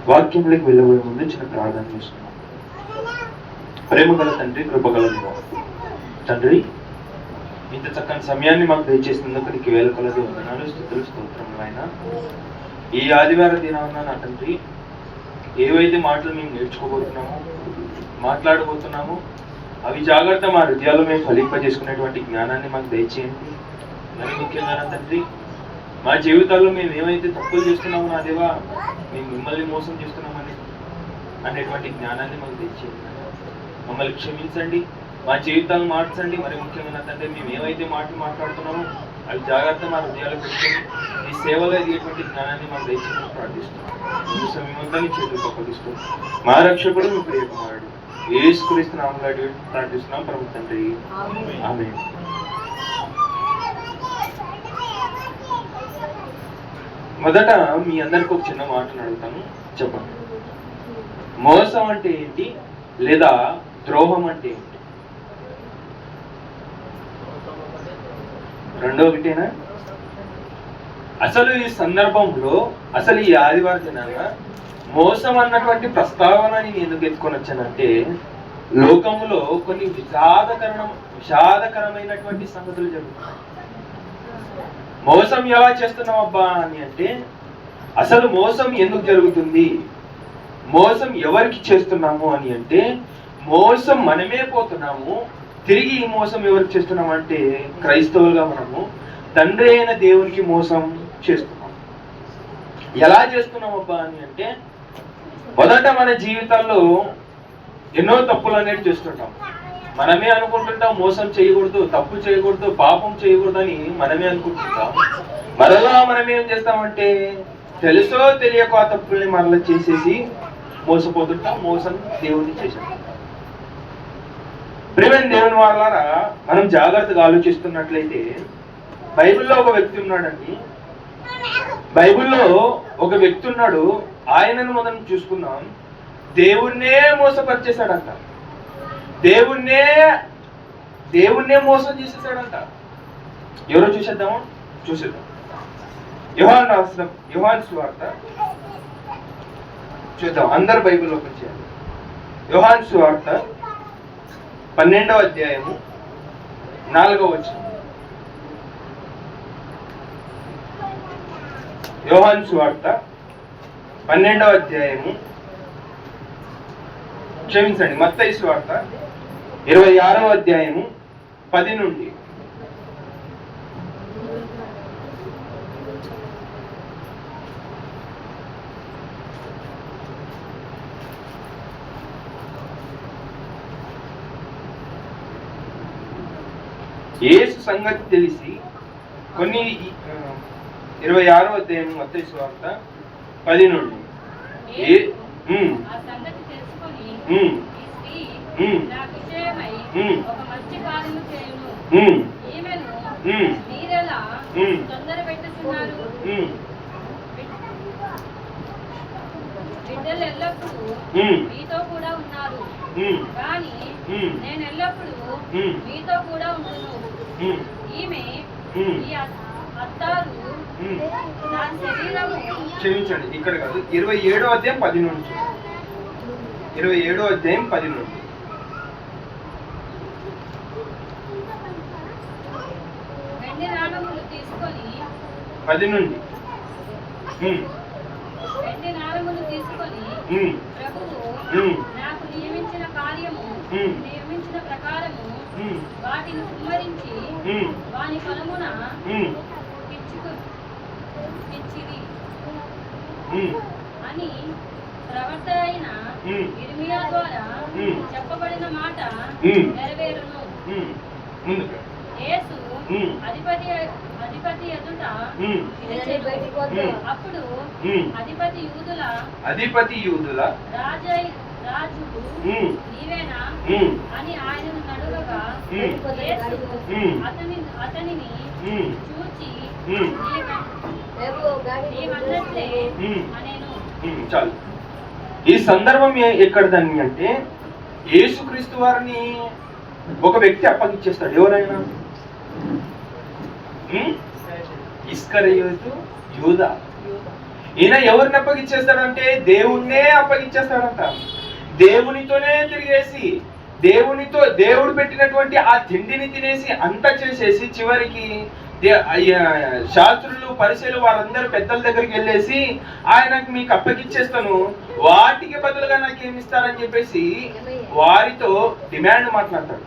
వాక్యంలోకి వెళ్ళబోయే ముందు చిన్న ప్రార్థన చేస్తున్నాం. ప్రేమ గల తండ్రి, కృపగల దేవ తండ్రి, ఇంత చక్కని సమయాన్ని మాకు దయచేసినందుకు నీకు వేల కొలది వందనాలు, స్తుతులు, స్తోత్రములు. ఆయన ఈ ఆదివార దినాన నా తండ్రి, ఏవైతే మాటలు మేము నేర్చుకోబోతున్నామో, మాట్లాడబోతున్నామో, అవి జాగ్రత్త మా హృదయాలు మేము ఫలింపజేసుకునేటువంటి జ్ఞానాన్ని మాకు దయచేయండి. మరి ముఖ్యంగా నా తండ్రి, మా జీవితాల్లో మేము ఏమైతే తప్పులు చేస్తున్నామో నా దేవా, మేము మిమ్మల్ని మోసం చేస్తున్నామని అనేటువంటి జ్ఞానాన్ని మాకు తెచ్చేయండి. మమ్మల్ని క్షమించండి, మా జీవితాలను మార్చండి. మరి ముఖ్యంగా నా తండ్రి, మేము ఏవైతే మాటలు మాట్లాడుతున్నామో అవి జాగ్రత్త మా హృదయాలు పెట్టుకొని ఈ సేవలో ఎదిగేటువంటి జ్ఞానాన్ని మాకు దయచేయమని ప్రార్థిస్తున్నాం. ముందు సమయమంతా నీ చేతులకు అప్పగిస్తూ మా రక్షకుడు మీ ప్రియకుమారుడు యేసుక్రీస్తు నామములో అడిగి ప్రార్థిస్తున్నాం పరమ తండ్రి, ఆమేన్. మొదట మీ అందరికి ఒక చిన్న మాటను అడుగుతాను, చెప్పండి. మోసం అంటే ఏంటి, లేదా ద్రోహం అంటే ఏంటి? రెండో ఒకటేనా? అసలు ఈ సందర్భంలో, అసలు ఈ ఆదివారం దినాన మోసం అన్నటువంటి ప్రస్తావన నేను ఎందుకు ఎత్తుకొని వచ్చానంటే, లోకములో కొన్ని విషాదకరమైనటువంటి సంగతులు జరుగుతున్నాయి. మోసం ఎలా చేస్తున్నాం అబ్బా అని అంటే, అసలు మోసం ఎందుకు జరుగుతుంది, మోసం ఎవరికి చేస్తున్నాము అని అంటే, మోసం మనమే పోతున్నాము. తిరిగి ఈ మోసం ఎవరికి చేస్తున్నాం అంటే, క్రైస్తవులుగా మనము తండ్రి అయిన దేవునికి మోసం చేస్తున్నాం. ఎలా చేస్తున్నాం అబ్బా అని అంటే, మొదట మన జీవితాల్లో ఎన్నో తప్పులు అనేవి చేస్తుంటాం. మనమే అనుకుంటుంటాం మోసం చేయకూడదు, తప్పు చేయకూడదు, పాపం చేయకూడదు అని మనమే అనుకుంటుంటాం. మరలా మనం ఏం చేస్తామంటే, తెలుసో తెలియక ఆ తప్పుల్ని మరలా చేసేసి మోసపోతుంటాం, మోసం దేవుడిని చేసేస్తాం. ప్రియమైన దేవుని వాళ్ళారా, మనం జాగ్రత్తగా ఆలోచిస్తున్నట్లయితే, బైబిల్లో ఒక వ్యక్తి ఉన్నాడండి. బైబిల్లో ఒక వ్యక్తి ఉన్నాడు. ఆయనను మనం చూసుకుందాం. దేవుణ్ణే మోసపరిచేశాడంట, దేవుణ్ణే మోసం చేసేసాడంట. ఎవరో చూసేద్దాం. యోహాను సువార్త చూద్దాం. అందరు బైబిల్లోకి వచ్చేయాలి. యోహాను సువార్త 12వ అధ్యాయము 4వ వచనం. యోహాను సువార్త 12వ అధ్యాయము, క్షమించండి, మత్తయి సువార్త 26వ అధ్యాయము 10 నుండి. యేసు సంగతి తెలిసి 26వ అధ్యాయం మత్తయి సువార్త 10 నుండి. బిడ్డలు ఎల్లప్పుడూ మీతో కూడా ఉన్నారు, కానీ నేను ఎల్లప్పుడూ మీతో కూడా ఉంటును. ఈమె ఈ అత్తారు నా శరీరము. క్షమించండి, ఇక్కడ కాదు, 27వ అధ్యాయం 10 నుంచి. 27వ అధ్యాయం 10 నుండి. వెండి నాణములు తీసుకొని 10 నుండి. వెండి నాణములు తీసుకొని ప్రభువు నాకు నియమించిన కార్యము నియమించిన ప్రకారము వాటిని కుమ్మరించి వాని పొలమున ఇచ్చిరి అని ప్రవక్త అయిన ఇర్మియా ద్వారా చెప్పబడిన మాట నెరవేరును. యేసు అధిపతి ఎదుట అప్పుడు అధిపతి యూదుల రాజు నీవేనా అని ఆయనను అడుగగా, యేసు అతనిని చూచి నీవన్నట్లే అనేను. చాలు. ఈ సందర్భం ఎక్కడదని అంటే, యేసుక్రీస్తు వారిని ఒక వ్యక్తి అప్పగిచ్చేస్తాడు. ఎవరైనా? ఇస్కరియోతు యూదా. ఈయన ఎవరిని అప్పగించేస్తాడంటే దేవుణ్ణే అప్పగించేస్తాడంట. దేవునితోనే తిరిగేసి దేవుడు పెట్టినటువంటి ఆ తిండిని తినేసి అంతా చేసేసి చివరికి శాస్త్రులు పరిచయులు వాళ్ళందరూ పెద్దల దగ్గరికి వెళ్ళేసి ఆయనకు మీకు అప్పగిచ్చేస్తాను, వాటికి బదులుగా నాకు ఏమి ఇస్తారని చెప్పేసి వారితో డిమాండ్ మాట్లాడతాడు.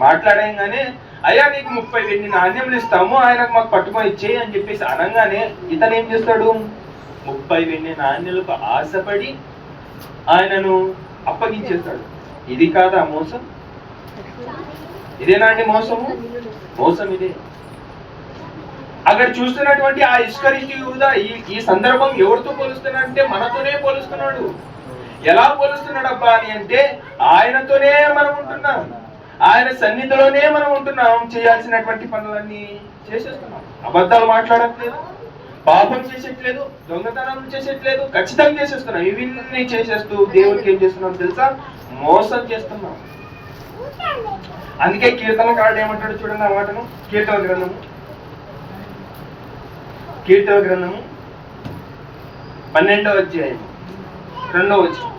మాట్లాడగానే అయ్యా నీకు 30 వెండి నాణ్యములు ఇస్తాము, ఆయనకు మాకు పట్టుకొని ఇచ్చేయి అని చెప్పేసి అనగానే ఇతను ఏం చేస్తాడు, 30 వెండి నాణ్యాలకు ఆశపడి ఆయనను అప్పగించేస్తాడు. ఇది కాదా మోసం? ఇదేనా అండి మోసము? మోసం ఇదే. అక్కడ చూస్తున్నటువంటి ఆ ఇస్కరియోతు యూదా ఈ సందర్భం ఎవరితో పోలుస్తున్నాడంటే మనతోనే పోలుస్తున్నాడు. ఎలా పోలుస్తున్నాడు అబ్బా అని అంటే ఆయనతోనే మనం ఉంటున్నాం, ఆయన సన్నిధిలోనే మనం ఉంటున్నాం, చేయాల్సినటువంటి పనులన్నీ చేసేస్తున్నాం. అబద్ధాలు మాట్లాడట్లేదు, పాపం చేసేట్లేదు, దొంగతనం చేసేట్లేదు, ఖచ్చితంగా చేసేస్తున్నాం. ఇవన్నీ చేసేస్తూ దేవునికి ఏం చేస్తున్నాం తెలుసా? మోసం చేస్తున్నాం. అందుకే కీర్తనకారుడు ఏమంటాడు చూడండి ఆ మాటను. కీర్తన గ్రంథము 12వ అధ్యాయం 2వ వచనం.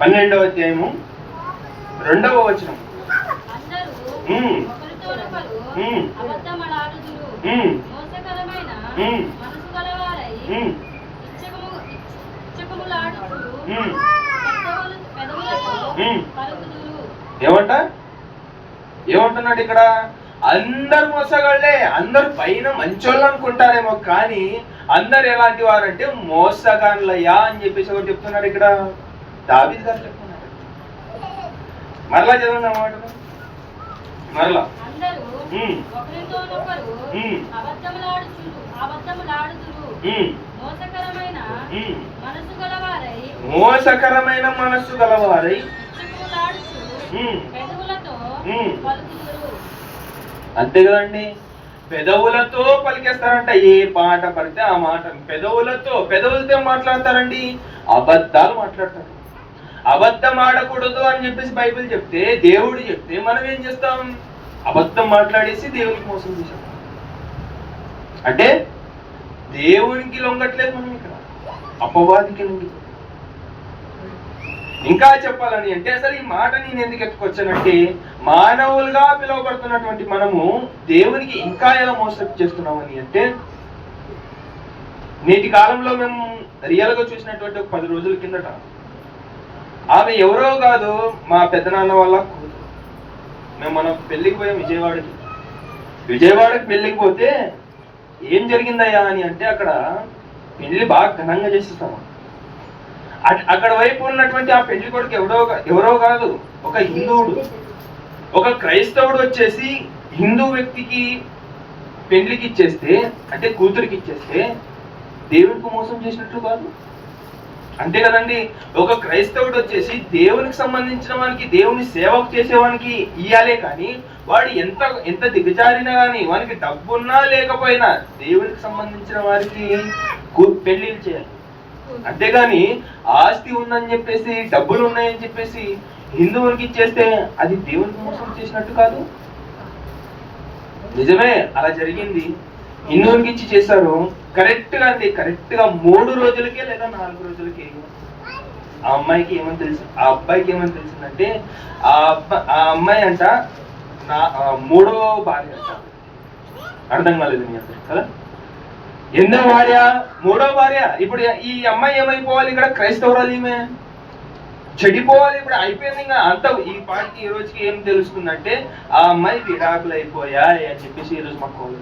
పన్నెండవ అధ్యాయము 2వ వచనం. ఏమంటున్నాడు ఇక్కడ? అందరు మోసగాళ్లే, అందరు పైన మంచోళ్ళు అనుకుంటారేమో కానీ అందరు ఎలాంటి వారంటే మోసగాళ్ళయ్యా అని చెప్పేసి ఒకటి చెప్తున్నాడు ఇక్కడ. దావీదు గారు చెప్తున్నారు. మరలా చదవండి అన్నమాట. మరలా మోసకరమైన మనస్సు గలవారై అంతే కదండి, పెదవులతో పలికేస్తారంట. ఏ పాట పడితే ఆ మాట పెదవులతో మాట్లాడతారండి, అబద్ధాలు మాట్లాడతారు. అబద్ధం ఆడకూడదు అని చెప్పేసి బైబిల్ చెప్తే, దేవుడు చెప్తే మనం ఏం చేస్తాం? అబద్ధం మాట్లాడేసి దేవునికి మోసం చేశాం. అంటే దేవునికి లొంగట్లేదు మనం, ఇక్కడ అపవాదికి లొంగి. ఇంకా చెప్పాలని అంటే అసలు ఈ మాట నేను ఎందుకు ఎత్తుకొచ్చానంటే, మానవులుగా పిలువబడుతున్నటువంటి మనము దేవునికి ఇంకా ఎలా మోసం చేస్తున్నామని అంటే, నేటి కాలంలో మేము రియల్ గా చూసినటువంటి 10 రోజుల కిందట ఆమె ఎవరో కాదు, మా పెద్దనాన్న వాళ్ళ కూతురు. మనం పెళ్లికి పోయాం విజయవాడకి పెళ్లికి పోతే ఏం జరిగిందయ్యా అని అంటే, అక్కడ పెళ్లి బాగా ఘనంగా చేసేస్తాము. అక్కడ వైపు ఉన్నటువంటి ఆ పెళ్లి కొడుకు ఎవరో కాదు, ఒక హిందువుడు, ఒక క్రైస్తవుడు వచ్చేసి హిందూ వ్యక్తికి పెళ్లికి ఇచ్చేస్తే, అంటే కూతురికి ఇచ్చేస్తే దేవునికి మోసం చేసినట్లు కాదు. అంతే కదండి. ఒక క్రైస్తవుడు వచ్చేసి దేవునికి సంబంధించిన వానికి, దేవుని సేవకు చేసేవానికి ఇయ్యాలే కానీ వాడు ఎంత దిగజారినా కానీ, వానికి డబ్బున్నా లేకపోయినా దేవునికి సంబంధించిన వారికి పెళ్లిళ్ళు చేయాలి. అంతేగాని ఆస్తి ఉందని చెప్పేసి, డబ్బులు ఉన్నాయని చెప్పేసి హిందువులకి ఇచ్చేస్తే అది దేవునికి మోసం చేసినట్టు కాదు. నిజమే, అలా జరిగింది. హిందువులకి ఇచ్చి చేశారు. కరెక్ట్ గా 3 రోజులకే లేదా 4 రోజులకి ఆ అమ్మాయికి ఏమని తెలుసు, ఆ అబ్బాయికి ఏమని తెలిసిందంటే, ఆ అమ్మాయి అంట నా 3వ భార్య అంట. అర్థం కాలేదు మీ అందరికి కదా? ఎన్నో భార్య? 3వ భార్య. ఇప్పుడు ఈ అమ్మాయి ఏమైపోవాలి? ఇక్కడ క్రైస్తవురాలు ఈమె చెడిపోవాలి. ఇప్పుడు అయిపోయింది ఇంకా అంత. ఈ పాటికి ఈ రోజుకి ఏం తెలుస్తుందంటే, ఆ అమ్మాయి విడాకులు అయిపోయాయి అని చెప్పేసి ఈ రోజు మాకు కాల్.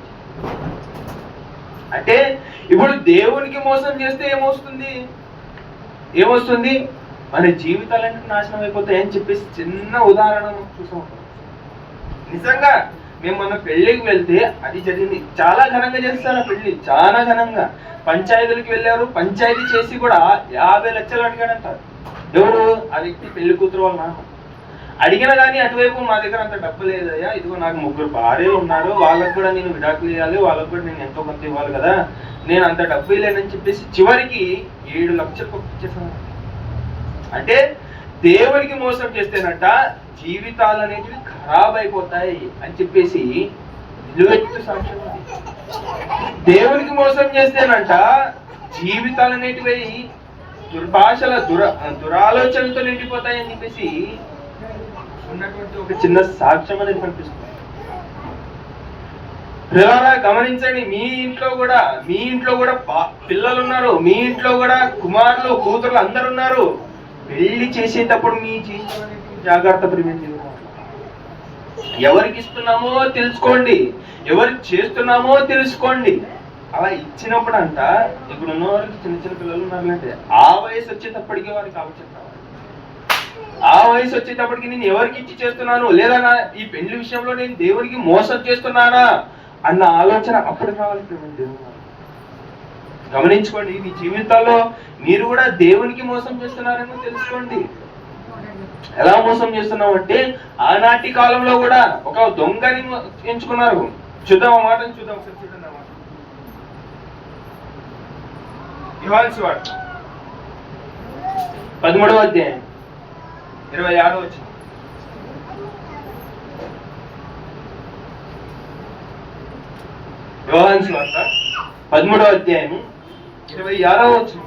అంటే ఇప్పుడు దేవునికి మోసం చేస్తే ఏమొస్తుంది? మన జీవితాలన్నీ నాశనం అయిపోతాయి అని చెప్పేసి చిన్న ఉదాహరణ చూసాం. నిజంగా మేము మన పెళ్లికి వెళ్తే అది జరిగింది. చాలా ఘనంగా చేస్తారు ఆ పెళ్లి, చాలా ఘనంగా. పంచాయతీలకు వెళ్ళారు, పంచాయతీ చేసి కూడా 50 లక్షలు అడిగాడంట. ఎవరు? ఆ వ్యక్తి పెళ్లి కూతురు వాళ్ళ నాన్న. అడిగినా కానీ అటువైపు మా దగ్గర అంత డబ్బు లేదయ్యా, ఇదిగో నాకు 3 భార్యలు ఉన్నారు, వాళ్ళకు కూడా నేను విడాకులు ఇవ్వాలి, వాళ్ళకు కూడా నేను ఎంతో కొంత ఇవ్వాలి కదా, నేను అంత డబ్బు ఇవ్వలేనని చెప్పేసి చివరికి 7 లక్షలు పంపించేసాను. అంటే దేవునికి మోసం చేస్తేనట జీవితాలు అనేటివి ఖరాబ్ అయిపోతాయి అని చెప్పేసి నిలువెత్తు సాక్ష్యం ఉంది. దేవునికి మోసం చేస్తేనంట జీవితాలు అనేటివి దుర్భాషల దురాలోచనలతో నిండిపోతాయి అని చెప్పేసి ఉన్నటువంటి ఒక చిన్న సాక్ష్యం అనేది కనిపిస్తుంది. పిల్లరా గమనించండి, మీ ఇంట్లో కూడా పిల్లలు ఉన్నారు, మీ ఇంట్లో కూడా కుమారులు కూతురులు అందరు ఉన్నారు. పెళ్లి చేసేటప్పుడు మీ జీవితం అనేది జాగ్రత్త ప్రేమించి ఎవరికి ఇస్తున్నామో తెలుసుకోండి, ఎవరికి చేస్తున్నామో తెలుసుకోండి. అలా ఇచ్చినప్పుడు అంట ఇప్పుడు ఉన్న వారికి చిన్న చిన్న పిల్లలు ఉన్నారంటే ఆ వయసు వచ్చేటప్పటికి వారికి ఆలోచన రావాలి. ఆ వయసు వచ్చేటప్పటికి నేను ఎవరికి ఇచ్చి చేస్తున్నాను, లేదా ఈ పెళ్లి విషయంలో నేను దేవునికి మోసం చేస్తున్నానా అన్న ఆలోచన అప్పుడు రావాలి. గమనించుకోండి, మీ జీవితాల్లో మీరు కూడా దేవునికి మోసం చేస్తున్నారేమో తెలుసుకోండి. ఎలా మోసం చేస్తున్నాం అంటే ఆనాటి కాలంలో కూడా ఒక దొంగని ఎంచుకున్నారు. చూద్దాం ఆ మాటను చూద్దాం ఒకసారి. చూడండి ఆ మాట, యోహాను సువార్త 13వ అధ్యాయం 26వ వచనం. యోహాను సువార్త 13వ అధ్యాయం 26వ వచనం.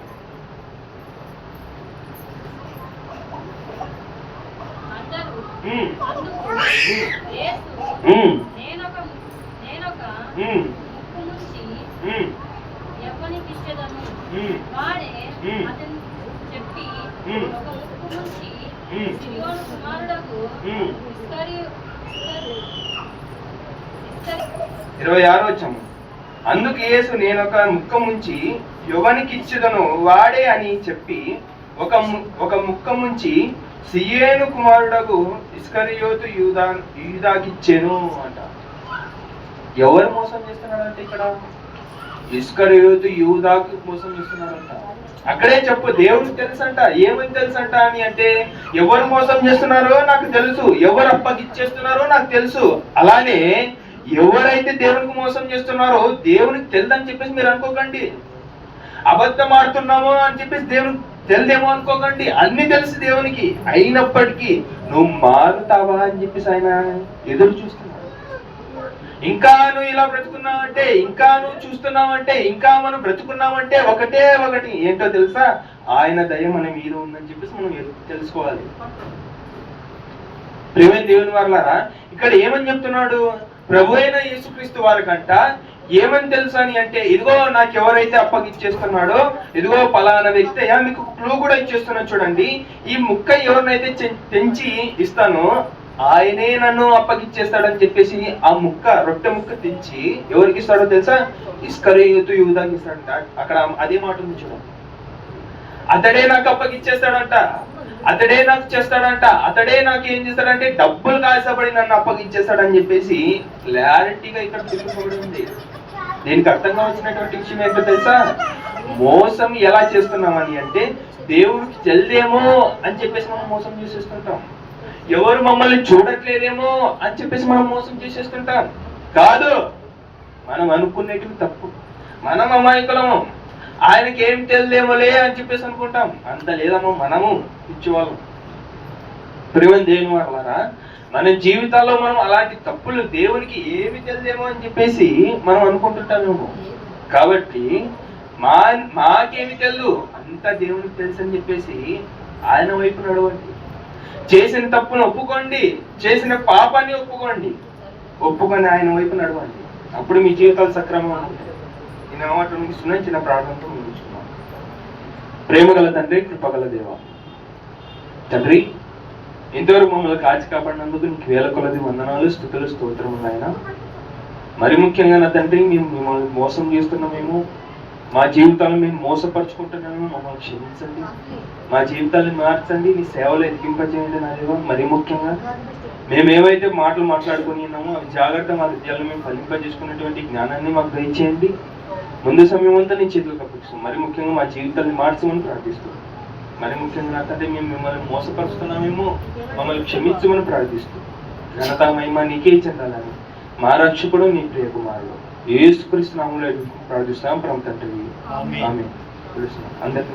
అందుకు యేసు నేనొక ముక్క ముంచి యువనికి ఇచ్చేదను వాడే అని చెప్పి ఒక ముక్క ముంచి సియేను కుమారుడకు ఇస్కరియోతు యూదాకిచ్చెను అంట. ఎవరు మోసం చేస్తున్నాడంటే ఇక్కడ ఇస్కరియోతు యూదాకి మోసం చేస్తున్నాడంట. అక్కడే చెప్పు, దేవుడికి తెలుసంట. ఏమని తెలుసంట అని అంటే ఎవరు మోసం చేస్తున్నారో నాకు తెలుసు, ఎవరు అప్పగిచ్చేస్తున్నారో నాకు తెలుసు. అలానే ఎవరైతే దేవునికి మోసం చేస్తున్నారో దేవునికి తెలుదని చెప్పేసి మీరు అనుకోకండి. అబద్ధం ఆడుతున్నామో అని చెప్పేసి దేవునికి తెలిదేమో అనుకోకండి. అన్ని తెలుసు దేవునికి. అయినప్పటికీ నువ్వు మారుతావా అని చెప్పేసి ఆయన ఎదురు చూస్తున్నాడు. ఇంకా నువ్వు ఇలా బ్రతుకున్నావంటే, ఇంకా నువ్వు చూస్తున్నావంటే, ఇంకా మనం బ్రతుకున్నామంటే ఒకటే ఒకటి ఏంటో తెలుసా, ఆయన దయ మన మీద ఉందని చెప్పేసి మనం తెలుసుకోవాలి. ప్రియమైన దేవుని వారలారా, ఇక్కడ ఏమని చెప్తున్నాడు, ప్రభు అయిన యేసుక్రీస్తు వారికంట ఏమని తెలుసు అని అంటే, ఇదిగో నాకు ఎవరైతే అప్పగిచ్చేస్తున్నాడో, ఇదిగో పలానా వ్యక్తి అయ్యా, మీకు క్లూ కూడా ఇచ్చేస్తున్నా చూడండి. ఈ ముక్క ఎవరినైతే తెంచి ఇస్తానో ఆయనే నన్ను అప్పగిచ్చేస్తాడని చెప్పేసి ఆ ముక్క రొట్టె ముక్క తెంచి ఎవరికి ఇస్తాడో తెలుసా, ఇస్కరియోతు యూదాకి ఇస్తాడంట. అక్కడ అదే మాట ఉంది చూడండి. అతడే నాకు అప్పగిచ్చేస్తాడంట, అతడే నాకు చేస్తాడంట, అతడే నాకు ఏం చేస్తాడంటే డబ్బులు కాసపడి నన్ను అప్పగిచ్చేస్తాడని చెప్పేసి క్లారిటీగా ఇక్కడ తెలుసుకోబడి ఉంది. దీనికి అర్థం కావాల్సినటువంటి విషయం ఏంటో తెలుసా, మోసం ఎలా చేస్తున్నామని అంటే దేవుడికి తెలిదేమో అని చెప్పేసి మనం మోసం చేసేస్తుంటాం. ఎవరు మమ్మల్ని చూడట్లేదేమో అని చెప్పేసి మనం మోసం చేసేస్తుంటాం. కాదు, మనం అనుకునేటివి తప్పు. మనం అమాయకులము, ఆయనకి ఏం తెలిదేమోలే అని చెప్పేసి అనుకుంటాం. అంత లేదమ్మో, మనము ఇచ్చేవాళ్ళం. ప్రియమైన దేవుని వారలారా, మన జీవితాల్లో మనం అలాంటి తప్పులు దేవునికి ఏమి తెలిదేమో అని చెప్పేసి మనం అనుకుంటుంటామేమో. కాబట్టి మాకేమి తెలుసు, అంత దేవునికి తెలుసు అని చెప్పేసి ఆయన వైపు నడవండి. చేసిన తప్పును ఒప్పుకోండి, చేసిన పాపాన్ని ఒప్పుకొని ఆయన వైపు నడవండి. అప్పుడు మీ జీవితాలు సక్రమంగా ఉంటాయి. నేను వాటి ముగిస్తున్నాను, చిన్న ప్రార్థనతో ముగించుకున్నాను. ప్రేమగల తండ్రి, కృపగల దేవ తండ్రి, ఇంతవరకు మమ్మల్ని కాచి కాపాడినందుకు నీకు వేల కొలది వందనాలు, స్తుతులు, స్తోత్రములు ఆయన. మరి ముఖ్యంగా నా తండ్రి, మేము మిమ్మల్ని మోసం చేస్తున్నామేమో, మా జీవితాలను మేము మోసపరుచుకుంటున్నామేమో, మమ్మల్ని క్షమించండి. మా జీవితాలను మార్చండి, నీ సేవలు ఎదిగింపజేయండి నా దేవ. మరి ముఖ్యంగా మేము ఏవైతే మాటలు మాట్లాడుకుని ఉన్నామో అవి జాగ్రత్త మా విద్యలను మేము ఫలింపజేసుకున్నటువంటి జ్ఞానాన్ని మాకు దయచేయండి. ముందు సమయం అంతా నీ చేతులకు అప్పగిస్తాం. మరి ముఖ్యంగా మా జీవితాన్ని మార్చమని ప్రార్థిస్తాం. మరి ముఖ్యంగా నా తండ్రి, మేము మిమ్మల్ని మోసపరుస్తున్నామేమో, మమ్మల్ని క్షమించమని ప్రార్థిస్తాం. ఘనత మహిమ నీకే చెందాలని మా రక్షకుడు నీ ప్రియ కుమారుడు యేసుక్రీస్తు నామములో ప్రార్థిస్తాం పరమ తండ్రి, ఆమేన్. అందరికీ